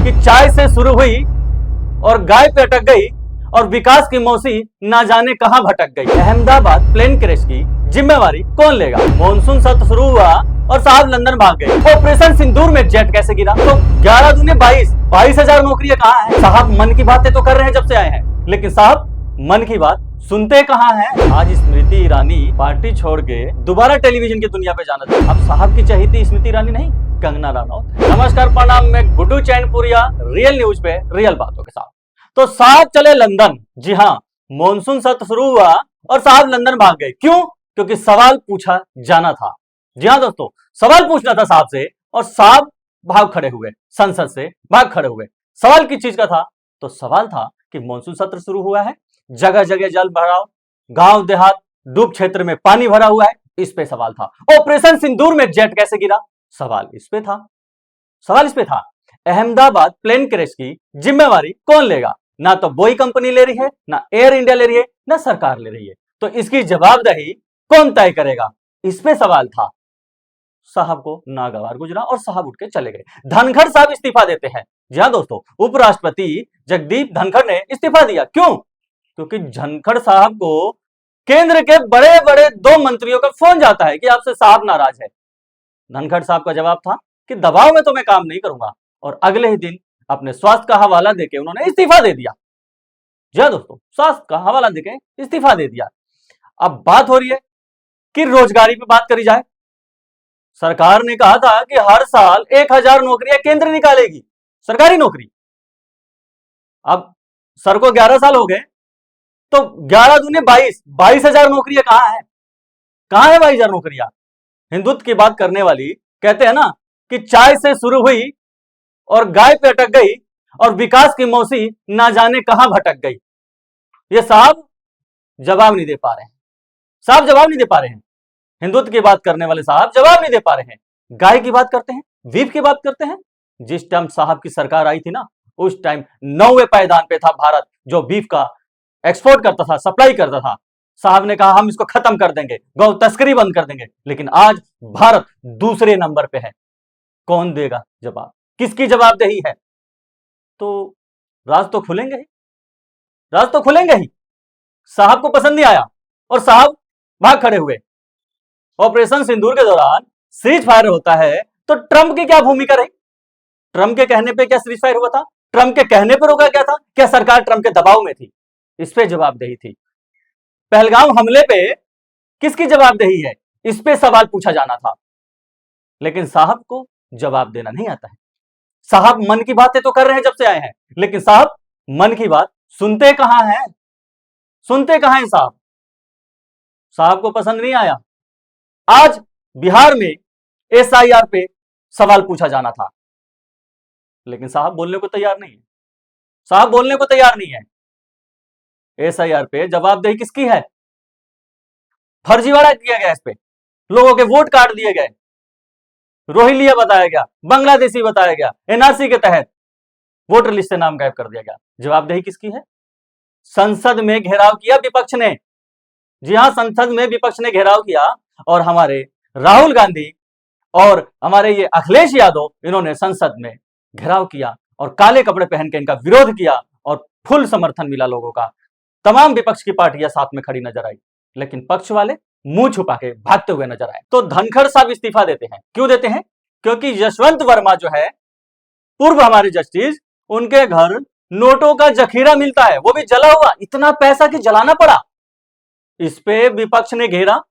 कि चाय से शुरू हुई और गाय पे अटक गई और विकास की मौसी ना जाने कहां भटक गई। अहमदाबाद प्लेन क्रैश की जिम्मेवारी कौन लेगा? मॉनसून सत्र शुरू हुआ और साहब लंदन भाग गए। ऑपरेशन सिंदूर में जेट कैसे गिरा? तो 11 दूने 22,000 नौकरियां कहां हैं? साहब मन की बातें तो कर रहे हैं जब से आए हैं, लेकिन साहब मन की बात सुनते कहां हैं? आज स्मृति ईरानी पार्टी छोड़ के दोबारा टेलीविजन की दुनिया पे जाना था। अब साहब की चहेती स्मृति ईरानी नहीं, कंगना रनौत। नमस्कार प्रणाम, मैं गुड्डू चैनपुरिया, रियल न्यूज पे रियल बातों के साथ। तो साहब चले लंदन। जी हाँ, मॉनसून सत्र शुरू हुआ और साहब लंदन भाग गए। क्यों? क्योंकि सवाल पूछा जाना था। जी हाँ दोस्तों, सवाल पूछना था साहब से और साहब भाग खड़े हुए, संसद से भाग खड़े हुए। सवाल किस चीज का था? तो सवाल था कि मॉनसून सत्र शुरू हुआ है, जगह जगह जल भराव, गांव देहात डूब क्षेत्र में पानी भरा हुआ है, इस पे सवाल था। ऑपरेशन सिंदूर में जेट कैसे गिरा? सवाल इस पे था। सवाल इस पे था। अहमदाबाद प्लेन क्रैश की जिम्मेवारी कौन लेगा? ना तो बोई कंपनी ले रही है, ना एयर इंडिया ले रही है, ना सरकार ले रही है। तो इसकी जवाबदेही कौन तय करेगा? इस पे सवाल था। साहब को नागवार गुजरा और साहब उठ के चले गए। धनखड़ साहब इस्तीफा देते हैं। जी हाँ दोस्तों, उपराष्ट्रपति जगदीप धनखड़ ने इस्तीफा दिया। क्यों? क्योंकि धनखड़ साहब को केंद्र के बड़े बड़े 2 मंत्रियों का फोन जाता है कि आपसे साहब नाराज है। धनखड़ साहब का जवाब था कि दबाव में तो मैं काम नहीं करूंगा, और अगले ही दिन अपने स्वास्थ्य का हवाला देके उन्होंने इस्तीफा दे दिया। जी हाँ दोस्तों, स्वास्थ्य का हवाला देके इस्तीफा दे दिया। अब बात हो रही है कि रोजगारी पे बात करी जाए। सरकार ने कहा था कि हर साल 1000 नौकरियां केंद्र निकालेगी, सरकारी नौकरी। अब सर को 11 साल हो गए, तो 11 दूने 22,000 नौकरियां कहां है? कहां है 22,000 नौकरियां? हिंदुत्व की बात करने वाली कहते हैं ना कि चाय से शुरू हुई और गाय पे अटक गई और विकास की मौसी ना जाने कहां भटक गई। ये साहब जवाब नहीं दे पा रहे हैं। साहब जवाब नहीं दे पा रहे हैं। हिंदुत्व की बात करने वाले साहब जवाब नहीं दे पा रहे हैं। गाय की बात करते हैं, बीफ की बात करते हैं। जिस टाइम साहब की सरकार आई थी ना, उस टाइम 9वें पायदान पे था भारत, जो बीफ का एक्सपोर्ट करता था, सप्लाई करता था। साहब ने कहा हम इसको खत्म कर देंगे, गौ तस्करी बंद कर देंगे। लेकिन आज भारत दूसरे नंबर पे है। कौन देगा जवाब? किसकी जवाबदेही है? तो राज तो खुलेंगे ही, राज तो खुलेंगे ही। साहब को पसंद नहीं आया और साहब भाग खड़े हुए। ऑपरेशन सिंदूर के दौरान सीज फायर होता है, तो ट्रंप की क्या भूमिका रही? ट्रंप के कहने पे क्या सीज फायर हुआ था? ट्रंप के कहने पर रोका क्या था? क्या सरकार ट्रंप के दबाव में थी? इस पे जवाबदेही थी। पहलगाम हमले पे किसकी जवाबदेही है? इस पे सवाल पूछा जाना था। लेकिन साहब को जवाब देना नहीं आता है। साहब मन की बातें तो कर रहे हैं जब से आए हैं, लेकिन साहब मन की बात सुनते कहां हैं? सुनते कहां हैं साहब? साहब को पसंद नहीं आया। आज बिहार में एसआईआर पे सवाल पूछा जाना था, लेकिन साहब बोलने को तैयार नहीं है। साहब बोलने को तैयार नहीं है। एसआईआर पे जवाबदेही किसकी है? फर्जीवाड़ा किया गया, इस पे लोगों के वोट काट दिए गए, रोहिंग्या बताया गया, बांग्लादेशी बताया गया, एनआरसी के तहत वोटर लिस्ट से नाम गायब कर दिया गया। जवाबदेही किसकी है? संसद में घेराव किया विपक्ष ने। जी हां, संसद में विपक्ष ने घेराव किया और हमारे राहुल गांधी और हमारे ये अखिलेश यादव, इन्होंने संसद में घेराव किया और काले कपड़े पहन के इनका विरोध किया और फुल समर्थन मिला लोगों का। तमाम विपक्ष की पार्टियां साथ में खड़ी नजर आई, लेकिन पक्ष वाले मुंह छुपा के भागते हुए नजर आए। तो धनखड़ साहब इस्तीफा देते हैं। क्यों देते हैं? क्योंकि यशवंत वर्मा जो है, पूर्व हमारे जस्टिस, उनके घर नोटों का जखीरा मिलता है, वो भी जला हुआ। इतना पैसा कि जलाना पड़ा। इस पे विपक्ष ने घेरा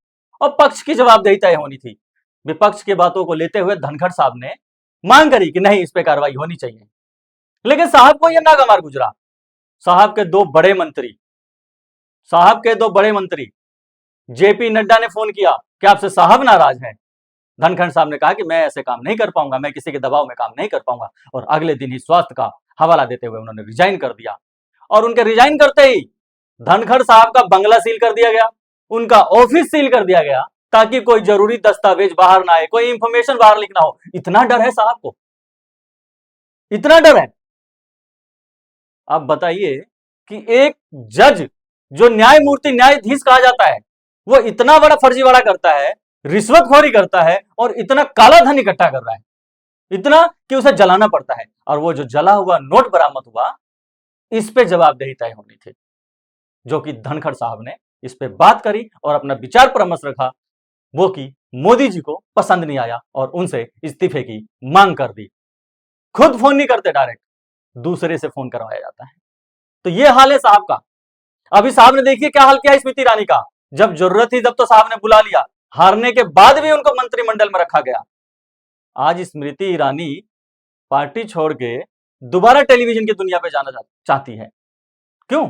और पक्ष की जवाबदेही तय होनी थी। विपक्ष की बातों को लेते हुए धनखड़ साहब ने मांग करी कि नहीं, इस पे कार्रवाई होनी चाहिए। लेकिन साहब को यह नागवार गुजरा। साहब के दो बड़े मंत्री जेपी नड्डा ने फोन किया कि आपसे साहब नाराज हैं। धनखड़ साहब ने कहा कि मैं ऐसे काम नहीं कर पाऊंगा, मैं किसी के दबाव में काम नहीं कर पाऊंगा, और अगले दिन ही स्वास्थ्य का हवाला देते हुए उन्होंने रिजाइन कर दिया। और उनके रिजाइन करते ही धनखड़ साहब का बंगला सील कर दिया गया, उनका ऑफिस सील कर दिया गया, ताकि कोई जरूरी दस्तावेज बाहर ना आए, कोई इंफॉर्मेशन बाहर लिखना हो। इतना डर है साहब को, इतना डर है। अब बताइए कि एक जज जो न्यायमूर्ति, न्यायाधीश कहा जाता है, वो इतना बड़ा फर्जीवाड़ा करता है, रिश्वतखोरी करता है और इतना काला धन इकट्ठा कर रहा है। इतना कि उसे जलाना पड़ता है। और वो जो जला हुआ नोट बरामद हुआ, इस पे जवाबदेही तय होनी थी, जो कि धनखड़ साहब ने इस पे बात करी और अपना विचार परामर्श रखा, वो कि मोदी जी को पसंद नहीं आया और उनसे इस्तीफे की मांग कर दी। खुद फोन नहीं करते, डायरेक्ट दूसरे से फोन करवाया जाता है। तो ये हाल है साहब का। अभी साहब ने देखिए क्या हाल किया स्मृति ईरानी का। जब जरूरत थी तब तो साहब ने बुला लिया, हारने के बाद भी उनको मंत्रिमंडल में रखा गया। आज स्मृति ईरानी पार्टी छोड़ के दोबारा टेलीविजन की दुनिया पे जाना चाहती है। क्यों?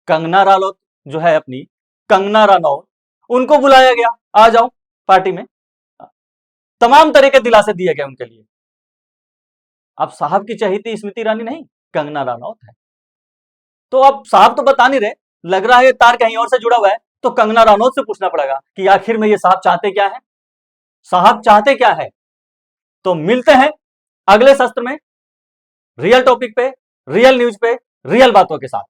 कंगना रानौत जो है अपनी, कंगना रानौत, उनको बुलाया गया, आ जाओ पार्टी में। तमाम तरह के दिलासे दिए गए उनके लिए। अब साहब की चहेती स्मृति ईरानी नहीं, कंगना रानौत है। तो अब साहब तो बता नहीं रहे, लग रहा है ये तार कहीं और से जुड़ा हुआ है। तो कंगना रानौत से पूछना पड़ेगा कि आखिर में ये साहब चाहते क्या है, साहब चाहते क्या है। तो मिलते हैं अगले सत्र में, रियल टॉपिक पे, रियल न्यूज पे, रियल बातों के साथ।